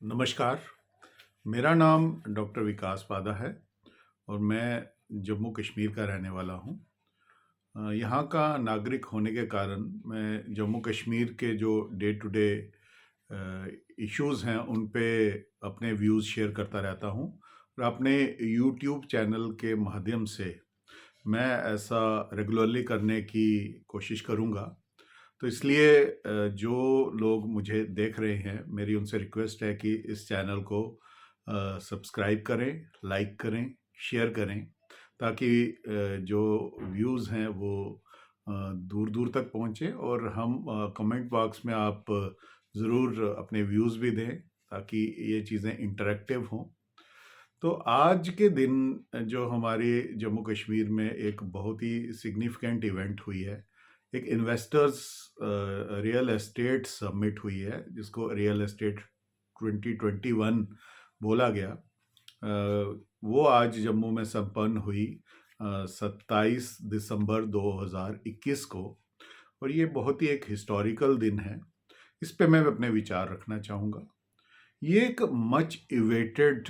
नमस्कार, मेरा नाम डॉक्टर विकास पादा है और मैं जम्मू कश्मीर का रहने वाला हूँ। यहाँ का नागरिक होने के कारण मैं जम्मू कश्मीर के जो डे टू डे इश्यूज़ हैं उन पे अपने व्यूज़ शेयर करता रहता हूँ और अपने यूट्यूब चैनल के माध्यम से मैं ऐसा रेगुलरली करने की कोशिश करूँगा। तो इसलिए जो लोग मुझे देख रहे हैं, मेरी उनसे रिक्वेस्ट है कि इस चैनल को सब्सक्राइब करें, लाइक करें, शेयर करें, ताकि जो व्यूज़ हैं वो दूर-दूर तक पहुँचे और हम कमेंट बॉक्स में आप ज़रूर अपने व्यूज़ भी दें, ताकि ये चीज़ें इंटरैक्टिव हों। तो आज के दिन जो हमारे जम्मू कश्मीर में एक बहुत ही सिग्निफिकेंट इवेंट हुई है, एक इन्वेस्टर्स रियल एस्टेट समिट हुई है, जिसको रियल एस्टेट 2021 बोला गया। वो आज जम्मू में संपन्न हुई 27 दिसंबर 2021 को, और ये बहुत ही एक हिस्टोरिकल दिन है। इस पे मैं अपने विचार रखना चाहूँगा। ये एक मच इवेटेड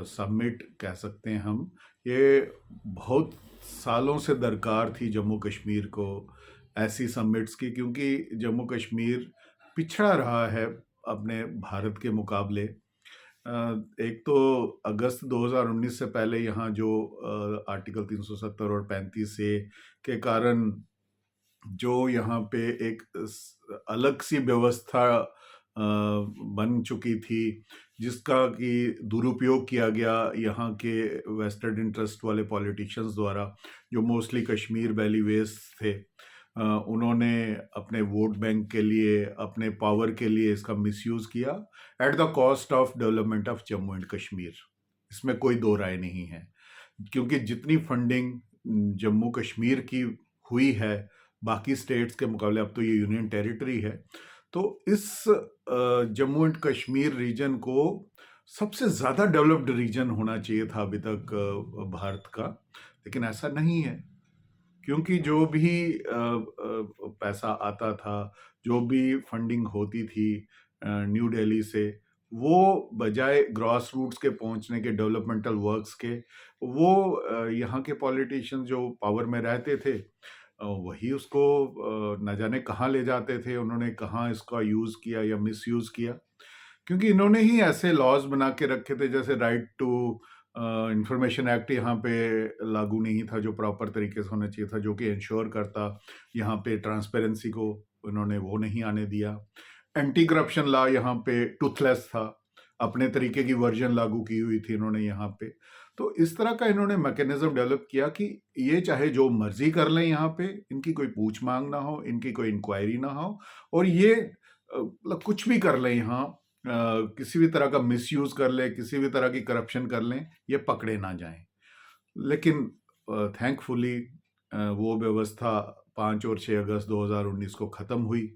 समिट कह सकते हैं हम। ये बहुत सालों से दरकार थी जम्मू कश्मीर को ऐसी समिट्स की, क्योंकि जम्मू कश्मीर पिछड़ा रहा है अपने भारत के मुकाबले। एक तो अगस्त 2019 से पहले यहाँ जो आर्टिकल 370 और 35 से के कारण जो यहाँ पे एक अलग सी व्यवस्था बन चुकी थी, जिसका कि दुरुपयोग किया गया यहाँ के वेस्टेड इंटरेस्ट वाले पॉलिटिशियंस द्वारा, जो मोस्टली कश्मीर वैली वेस थे। उन्होंने अपने वोट बैंक के लिए, अपने पावर के लिए इसका मिसयूज़ किया at the cost of development of Jammu and Kashmir. इसमें कोई दो राय नहीं है, क्योंकि जितनी फंडिंग जम्मू कश्मीर की हुई है बाकी स्टेट्स के मुकाबले, अब तो ये यूनियन टेरिटरी है, तो इस जम्मू एंड कश्मीर रीजन को सबसे ज़्यादा डेवलप्ड रीजन होना चाहिए था अभी तक भारत का, लेकिन ऐसा नहीं है। क्योंकि जो भी पैसा आता था, जो भी फंडिंग होती थी न्यू दिल्ली से, वो बजाय ग्रॉस रूट्स के पहुंचने के, डेवलपमेंटल वर्क्स के, वो यहाँ के पॉलिटिशियंस जो पावर में रहते थे वही उसको न जाने कहाँ ले जाते थे। उन्होंने कहाँ इसका यूज़ किया या मिसयूज़ किया, क्योंकि इन्होंने ही ऐसे लॉज बना के रखे थे, जैसे राइट टू इंफॉर्मेशन एक्ट यहाँ पे लागू नहीं था, जो प्रॉपर तरीके से होना चाहिए था, जो कि इंश्योर करता यहाँ पे ट्रांसपेरेंसी को। इन्होंने वो नहीं आने दिया। एंटी करप्शन लॉ यहाँ पे टूथलेस था, अपने तरीके की वर्जन लागू की हुई थी इन्होंने यहाँ पे। तो इस तरह का इन्होंने मैकेनिज्म डेवलप किया कि ये चाहे जो मर्जी कर लें यहाँ पे, इनकी कोई पूछ मांग ना हो, इनकी कोई इंक्वायरी ना हो, और ये मतलब कुछ भी कर लें यहाँ, किसी भी तरह का मिसयूज कर लें, किसी भी तरह की करप्शन कर लें, ये पकड़े ना जाएं। लेकिन थैंकफुली वो व्यवस्था 5 और 6 अगस्त 2019 को ख़त्म हुई।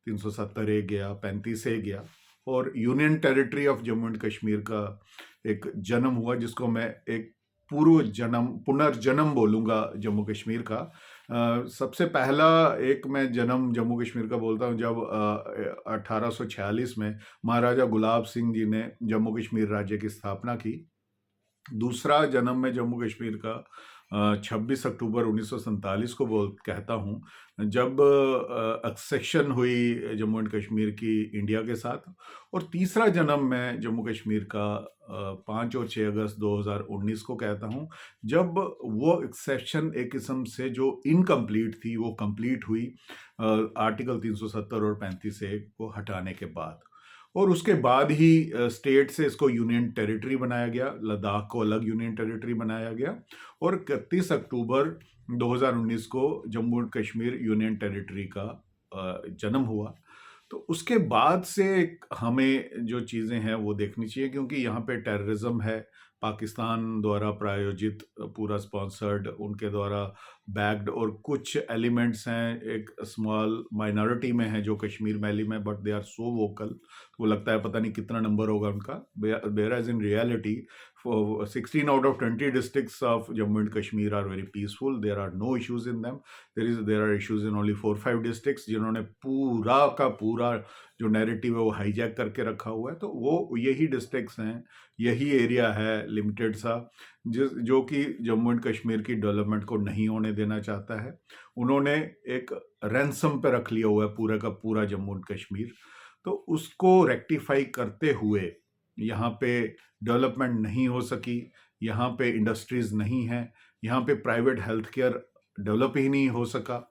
370 ए गया, 35 ए गया, और union territory of Jammu and Kashmir का एक जन्म हुआ, जिसको मैं एक पूर्व जन्म, पुनर्जन्म बोलूँगा जम्मू कश्मीर का। सबसे पहला एक मैं जन्म जम्मू कश्मीर का बोलता हूँ, जब 1846 में महाराजा गुलाब सिंह जी ने जम्मू कश्मीर राज्य की स्थापना की। दूसरा जन्म मैं जम्मू कश्मीर का 26 अक्टूबर 1947 को कहता हूँ, जब एक्सेशन हुई जम्मू एंड कश्मीर की इंडिया के साथ। और तीसरा जन्म मैं जम्मू कश्मीर का 5 और 6 अगस्त 2019 को कहता हूँ, जब वो एक्सेशन एक किस्म से जो इनकम्प्लीट थी वो कंप्लीट हुई आर्टिकल 370 और 35 ए को हटाने के बाद। और उसके बाद ही स्टेट से इसको यूनियन टेरिटरी बनाया गया, लद्दाख को अलग यूनियन टेरिटरी बनाया गया, और 31 अक्टूबर 2019 को Jammu and Kashmir union territory का जन्म हुआ। तो उसके बाद से हमें जो चीज़ें हैं वो देखनी चाहिए, क्योंकि यहाँ पे टेररिज्म है, पाकिस्तान द्वारा प्रायोजित, पूरा स्पॉन्सर्ड, उनके द्वारा बैक्ड, और कुछ एलिमेंट्स हैं एक स्मॉल माइनॉरिटी में है जो कश्मीर वैली में, but they are so vocal, वो लगता है पता नहीं कितना नंबर होगा उनका। Whereas in reality 16 out of 20 districts of Jammu and Kashmir are very peaceful. There are no issues in them. There are issues in only 4-5 districts, जिन्होंने पूरा का पूरा जो नैरेटिव है वो हाईजैक करके रखा हुआ है। तो वो यही डिस्ट्रिक्ट्स हैं, यही एरिया है लिमिटेड सा, जो कि जम्मू एंड कश्मीर की डेवलपमेंट को नहीं होने देना चाहता है। उन्होंने एक रैंसम पे रख लिया हुआ है पूरा का पूरा जम्मू एंड कश्मीर। तो उसको रेक्टिफाई करते हुए यहाँ पे डेवलपमेंट नहीं हो सकी, यहाँ पे इंडस्ट्रीज नहीं है, यहाँ पे प्राइवेट हेल्थ केयर डेवलप ही नहीं हो सका।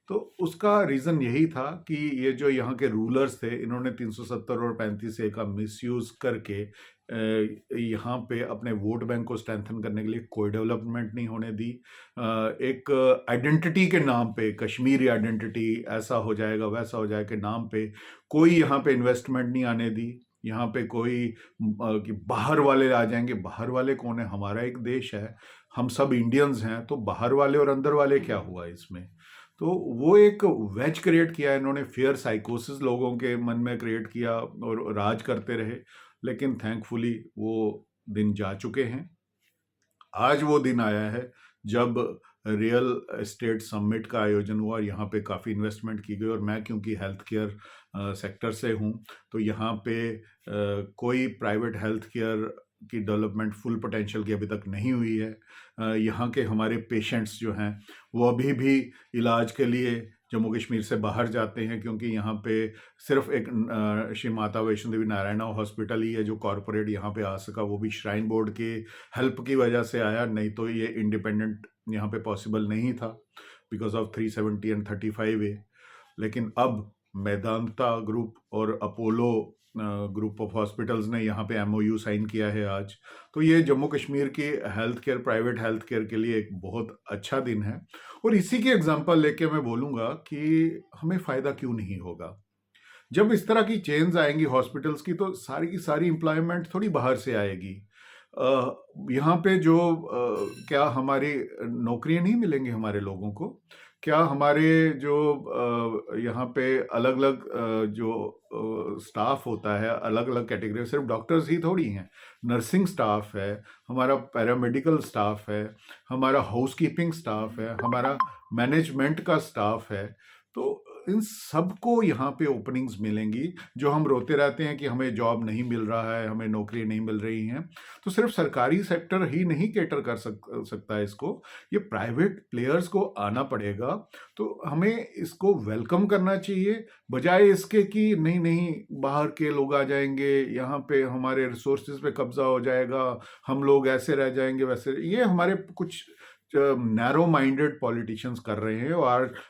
तो उसका रीज़न यही था कि ये जो यहाँ के रूलर्स थे, इन्होंने 370 और 35A का मिसयूज़ करके यहाँ पे अपने वोट बैंक को स्ट्रेंथन करने के लिए कोई डेवलपमेंट नहीं होने दी। एक आइडेंटिटी के नाम पे, कश्मीरी आइडेंटिटी, ऐसा हो जाएगा वैसा हो जाएगा के नाम पे कोई यहाँ पे इन्वेस्टमेंट नहीं आने दी। यहाँ पे कोई कि बाहर वाले आ जाएंगे। बाहर वाले कौन है? हमारा एक देश है, हम सब इंडियंस हैं, तो बाहर वाले और अंदर वाले क्या हुआ इसमें? तो वो एक वेज क्रिएट किया इन्होंने, फियर साइकोसिस लोगों के मन में क्रिएट किया और राज करते रहे। लेकिन थैंकफुली वो दिन जा चुके हैं। आज वो दिन आया है जब रियल एस्टेट समिट का आयोजन हुआ और यहाँ पे काफ़ी इन्वेस्टमेंट की गई। और मैं क्योंकि हेल्थ केयर सेक्टर से हूँ, तो यहाँ पे कोई प्राइवेट हेल्थ केयर की डेवलपमेंट फुल पोटेंशियल की अभी तक नहीं हुई है। यहाँ के हमारे पेशेंट्स जो हैं वो अभी भी इलाज के लिए जम्मू कश्मीर से बाहर जाते हैं, क्योंकि यहाँ पे सिर्फ एक श्री माता वैष्णो देवी नारायणा हॉस्पिटल ही है जो कॉरपोरेट यहाँ पे आ सका। वो भी श्राइन बोर्ड के हेल्प की वजह से आया, नहीं तो ये इंडिपेंडेंट यहाँ पे पॉसिबल नहीं था बिकॉज ऑफ 370 एंड 35A। लेकिन अब मेदांता ग्रुप और अपोलो ग्रुप ऑफ हॉस्पिटल्स ने यहाँ पे MOU साइन किया है आज। तो ये जम्मू कश्मीर की health care, private health care के लिए एक बहुत अच्छा दिन है। और इसी की एग्जांपल लेके मैं बोलूँगा कि हमें फ़ायदा क्यों नहीं होगा। जब इस तरह की चेन्स आएंगी हॉस्पिटल्स की, तो सारी की सारी एम्प्लॉयमेंट थोड़ी बाहर से आएगी। यहाँ पे जो क्या हमारी नौकरियाँ नहीं मिलेंगी हमारे लोगों को? क्या हमारे जो यहाँ पे अलग अलग जो स्टाफ होता है, अलग अलग कैटेगरी, सिर्फ डॉक्टर्स ही थोड़ी हैं, नर्सिंग स्टाफ है, हमारा पैरामेडिकल स्टाफ है, हमारा हाउसकीपिंग स्टाफ है, हमारा मैनेजमेंट का स्टाफ है। तो इन सबको यहाँ पे ओपनिंग्स मिलेंगी। जो हम रोते रहते हैं कि हमें जॉब नहीं मिल रहा है, हमें नौकरी नहीं मिल रही हैं, तो सिर्फ सरकारी सेक्टर ही नहीं कैटर कर सकता है इसको, ये प्राइवेट प्लेयर्स को आना पड़ेगा। तो हमें इसको वेलकम करना चाहिए, बजाय इसके कि नहीं नहीं बाहर के लोग आ जाएंगे, यहाँ पे हमारे रिसोर्सेज पे कब्जा हो जाएगा, हम लोग ऐसे रह जाएंगे वैसे। ये हमारे कुछ नैरो माइंडेड पॉलिटिशियंस कर रहे हैं।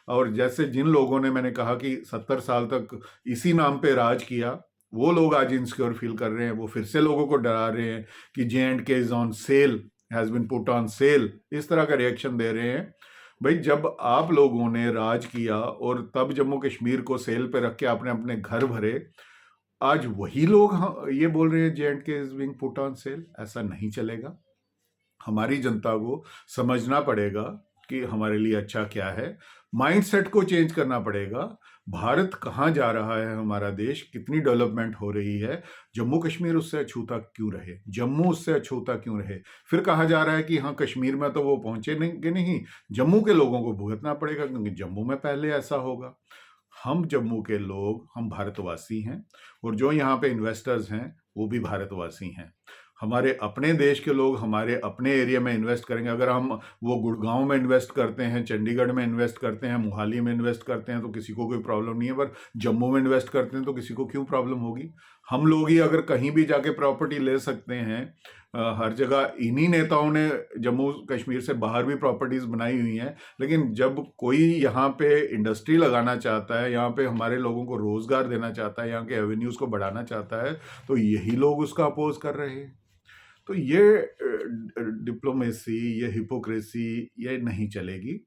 और जैसे जिन लोगों ने, मैंने कहा कि 70 साल तक इसी नाम पे राज किया, वो लोग आज इनसिक्योर फील कर रहे हैं। वो फिर से लोगों को डरा रहे हैं कि J&K is on sale, has been put on sale, इस तरह का रिएक्शन दे रहे हैं। भाई, जब आप लोगों ने राज किया और तब जम्मू कश्मीर को सेल पे रख के आपने अपने घर भरे, आज वही लोग ये बोल रहे हैं J&K is being put on cell. ऐसा नहीं चलेगा। हमारी जनता को समझना पड़ेगा कि हमारे लिए अच्छा क्या है। माइंडसेट को चेंज करना पड़ेगा। भारत कहाँ जा रहा है, हमारा देश कितनी डेवलपमेंट हो रही है, जम्मू कश्मीर उससे अछूता क्यों रहे, जम्मू उससे अछूता क्यों रहे। फिर कहा जा रहा है कि हाँ कश्मीर में तो वो पहुंचेंगे नहीं, जम्मू के लोगों को भुगतना पड़ेगा क्योंकि जम्मू में पहले ऐसा होगा। हम जम्मू के लोग, हम भारतवासी हैं, और जो यहाँ पे इन्वेस्टर्स हैं वो भी भारतवासी हैं। हमारे अपने देश के लोग हमारे अपने एरिया में इन्वेस्ट करेंगे। अगर हम वो गुड़गांव में इन्वेस्ट करते हैं, चंडीगढ़ में इन्वेस्ट करते हैं, मोहाली में इन्वेस्ट करते हैं, तो किसी को कोई प्रॉब्लम नहीं है। पर जम्मू में इन्वेस्ट करते हैं तो किसी को क्यों प्रॉब्लम होगी? हम लोग ही अगर कहीं भी जाके प्रॉपर्टी ले सकते हैं, हर जगह इन्हीं नेताओं ने जम्मू कश्मीर से बाहर भी प्रॉपर्टीज बनाई हुई हैं। लेकिन जब कोई यहाँ पे इंडस्ट्री लगाना चाहता है, यहाँ पे हमारे लोगों को रोजगार देना चाहता है, यहाँ के एवेन्यूज को बढ़ाना चाहता है, तो यही लोग उसका अपोज कर रहे हैं। तो ये डिप्लोमेसी, ये हिपोक्रेसी, ये नहीं चलेगी।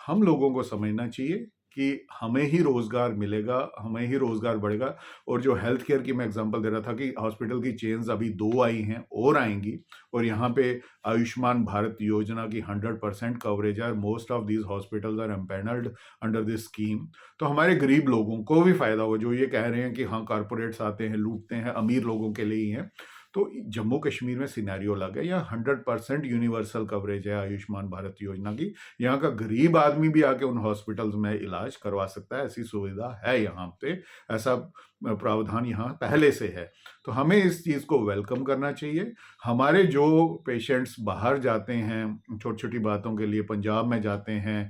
हम लोगों को समझना चाहिए कि हमें ही रोजगार मिलेगा, हमें ही रोजगार बढ़ेगा। और जो हेल्थ केयर की मैं एग्जांपल दे रहा था कि हॉस्पिटल की चेन्स अभी 2 आई हैं और आएंगी, और यहाँ पे आयुष्मान भारत योजना की 100% कवरेज है। Most of these hospitals are empanelled under this scheme. तो हमारे गरीब लोगों को भी फायदा होगा। जो ये कह रहे हैं कि हाँ कॉरपोरेट्स आते हैं लूटते हैं, अमीर लोगों के लिए ही हैं। तो जम्मू कश्मीर में सिनेरियो अलग है। यहाँ 100% यूनिवर्सल कवरेज है आयुष्मान भारत योजना की। यहाँ का गरीब आदमी भी आके उन हॉस्पिटल्स में इलाज करवा सकता है, ऐसी सुविधा है यहाँ पे। ऐसा प्रावधान यहाँ पहले से है। तो हमें इस चीज़ को वेलकम करना चाहिए। हमारे जो पेशेंट्स बाहर जाते हैं छोटी-छोटी बातों के लिए, पंजाब में जाते हैं,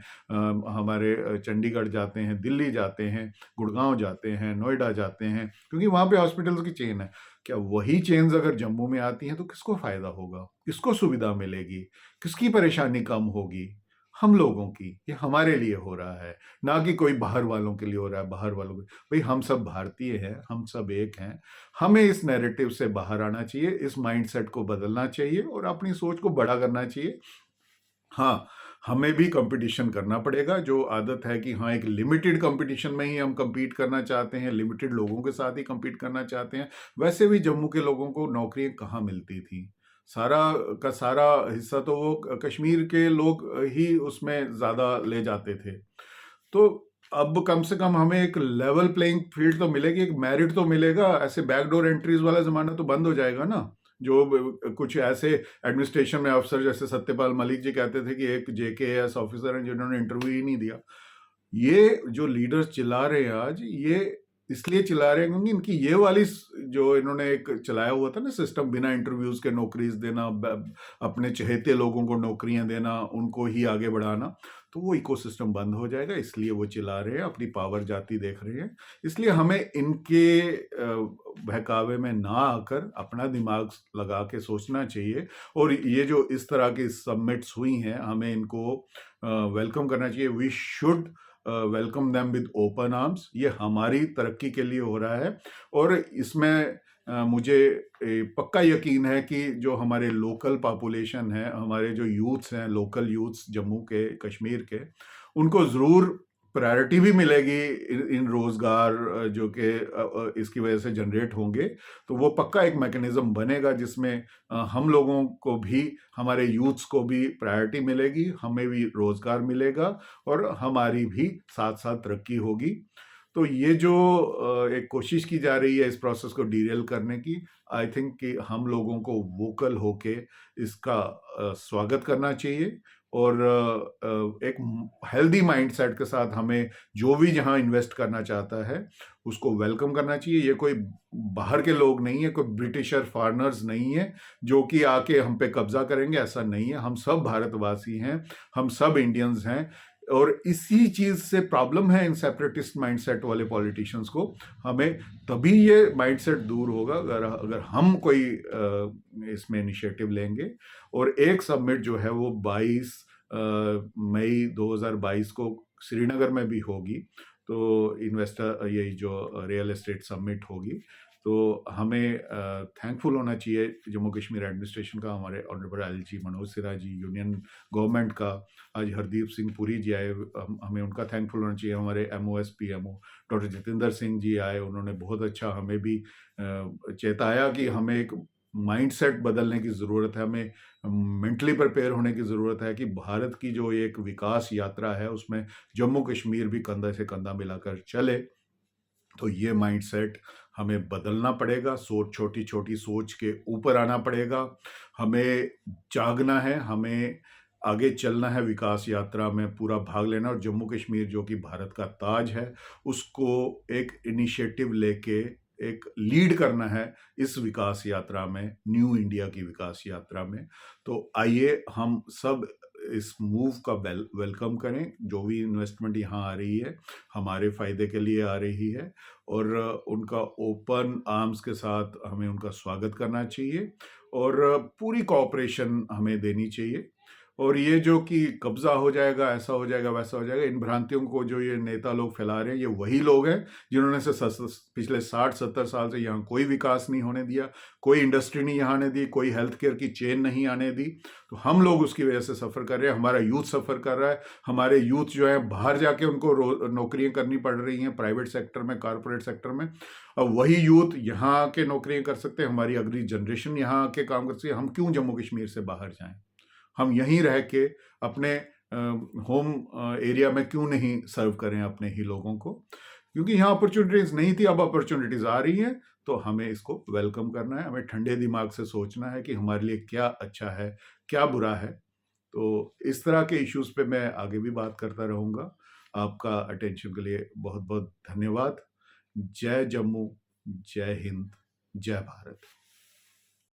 हमारे चंडीगढ़ जाते हैं, दिल्ली जाते हैं, गुड़गाँव जाते हैं, नोएडा जाते हैं, क्योंकि वहाँ पे हॉस्पिटल्स की चेन है। क्या वही चेन्स अगर जम्मू में आती हैं तो किसको फ़ायदा होगा? किसको सुविधा मिलेगी? किसकी परेशानी कम होगी? हम लोगों की। ये हमारे लिए हो रहा है, ना कि कोई बाहर वालों के लिए हो रहा है, बाहर वालों के। भई हम सब भारतीय हैं, हम सब एक हैं। हमें इस नैरेटिव से बाहर आना चाहिए, इस माइंडसेट को बदलना चाहिए और अपनी सोच को बड़ा करना चाहिए। हाँ, हमें भी कंपटीशन करना पड़ेगा, जो आदत है कि हाँ, एक लिमिटेड कंपटीशन में ही हम कम्पीट करना चाहते हैं, लिमिटेड लोगों के साथ ही कम्पीट करना चाहते हैं। वैसे भी जम्मू के लोगों को नौकरियाँ कहाँ मिलती थी? सारा का सारा हिस्सा तो वो कश्मीर के लोग ही उसमें ज़्यादा ले जाते थे। तो अब कम से कम हमें एक लेवल प्लेइंग फील्ड तो मिलेगी, एक मेरिट तो मिलेगा। ऐसे बैकडोर एंट्रीज वाला ज़माना तो बंद हो जाएगा ना। जो कुछ ऐसे एडमिनिस्ट्रेशन में अफसर जैसे सत्यपाल मलिक जी कहते थे कि एक जेकेएस ऑफिसर हैं जिन्होंने इंटरव्यू ही नहीं दिया। ये जो लीडर्स चिल्ला रहे हैं आज, ये इसलिए चिल्ला रहे हैं क्योंकि इनकी ये वाली जो इन्होंने एक चलाया हुआ था ना सिस्टम, बिना इंटरव्यूज के नौकरीज देना, अपने चहेते लोगों को नौकरियां देना, उनको ही आगे बढ़ाना, तो वो इकोसिस्टम बंद हो जाएगा। इसलिए वो चिल्ला रहे हैं, अपनी पावर जाती देख रहे हैं। इसलिए हमें इनके बहकावे में ना आकर अपना दिमाग लगा के सोचना चाहिए। और ये जो इस तरह की सबमिट्स हुई हैं, हमें इनको वेलकम करना चाहिए। We should welcome them with open arms. ये हमारी तरक्की के लिए हो रहा है और इसमें मुझे पक्का यकीन है कि जो हमारे लोकल पॉपुलेशन है, हमारे जो यूथ्स हैं, लोकल यूथ्स जम्मू के, कश्मीर के, उनको ज़रूर प्रायोरिटी भी मिलेगी इन रोज़गार जो कि इसकी वजह से जनरेट होंगे। तो वो पक्का एक मैकेनिज़्म बनेगा जिसमें हम लोगों को भी, हमारे यूथ्स को भी प्रायोरिटी मिलेगी, हमें भी रोज़गार मिलेगा और हमारी भी साथ-साथ तरक्की होगी। तो ये जो एक कोशिश की जा रही है इस प्रोसेस को डीरेल करने की, आई थिंक कि हम लोगों को वोकल होके इसका स्वागत करना चाहिए और एक हेल्दी माइंडसेट के साथ हमें जो भी जहाँ इन्वेस्ट करना चाहता है उसको वेलकम करना चाहिए। ये कोई बाहर के लोग नहीं है, कोई ब्रिटिशर फॉरेनर्स नहीं है जो कि आके हम पे कब्जा करेंगे, ऐसा नहीं है। हम सब भारतवासी हैं, हम सब इंडियंस हैं और इसी चीज से प्रॉब्लम है इन सेपरेटिस्ट माइंडसेट वाले पॉलिटिशियंस को। हमें तभी ये माइंडसेट दूर होगा अगर हम कोई इसमें इनिशिएटिव लेंगे। और एक सबमिट जो है वो 22 मई 2022 को श्रीनगर में भी होगी। तो इन्वेस्टर, यही जो रियल एस्टेट सबमिट होगी, तो हमें थैंकफुल होना चाहिए जम्मू कश्मीर एडमिनिस्ट्रेशन का, हमारे honourable LG Manoj Sinha ji, union government का। आज हरदीप सिंह पुरी जी आए, हमें उनका थैंकफुल होना चाहिए। हमारे MOS PMO doctor Jitendra Singh ji आए, उन्होंने बहुत अच्छा हमें भी चेताया कि हमें एक माइंडसेट बदलने की ज़रूरत है, हमें मेंटली प्रिपेयर होने की ज़रूरत है कि भारत की जो एक विकास यात्रा है उसमें जम्मू कश्मीर भी कंधा से कंधा मिलाकर चले। तो ये माइंडसेट हमें बदलना पड़ेगा, छोटी छोटी सोच के ऊपर आना पड़ेगा। हमें जागना है, हमें आगे चलना है, विकास यात्रा में पूरा भाग लेना। और जम्मू कश्मीर जो कि भारत का ताज है, उसको एक इनिशिएटिव लेके एक लीड करना है इस विकास यात्रा में, न्यू इंडिया की विकास यात्रा में। तो आइए हम सब इस मूव का वेलकम करें। जो भी इन्वेस्टमेंट यहाँ आ रही है हमारे फ़ायदे के लिए आ रही है और उनका ओपन आर्म्स के साथ हमें उनका स्वागत करना चाहिए और पूरी कोऑपरेशन हमें देनी चाहिए। और ये जो कि कब्जा हो जाएगा, ऐसा हो जाएगा, वैसा हो जाएगा, इन भ्रांतियों को जो ये नेता लोग फैला रहे हैं, ये वही लोग हैं जिन्होंने से पिछले 60-70 साल से यहाँ कोई विकास नहीं होने दिया, कोई इंडस्ट्री नहीं यहाँ आने दी, कोई हेल्थ केयर की चेन नहीं आने दी। तो हम लोग उसकी वजह से सफ़र कर रहे हैं, हमारा यूथ सफ़र कर रहा है। हमारे यूथ जो है बाहर जाके उनको नौकरियाँ करनी पड़ रही हैं, प्राइवेट सेक्टर में, कारपोरेट सेक्टर में। अब वही यूथ यहाँ आके नौकरियाँ कर सकते हैं, हमारी अगली जनरेशन यहाँ आके काम कर सकती है। हम क्यों जम्मू कश्मीर से बाहर जाएं? हम यहीं रह के अपने होम एरिया में क्यों नहीं सर्व करें अपने ही लोगों को? क्योंकि यहाँ अपॉर्चुनिटीज़ नहीं थी, अब अपॉर्चुनिटीज़ आ रही हैं। तो हमें इसको वेलकम करना है, हमें ठंडे दिमाग से सोचना है कि हमारे लिए क्या अच्छा है, क्या बुरा है। तो इस तरह के इश्यूज़ पे मैं आगे भी बात करता रहूँगा। आपका अटेंशन के लिए बहुत बहुत धन्यवाद। जय जम्मू, जय हिंद, जय भारत।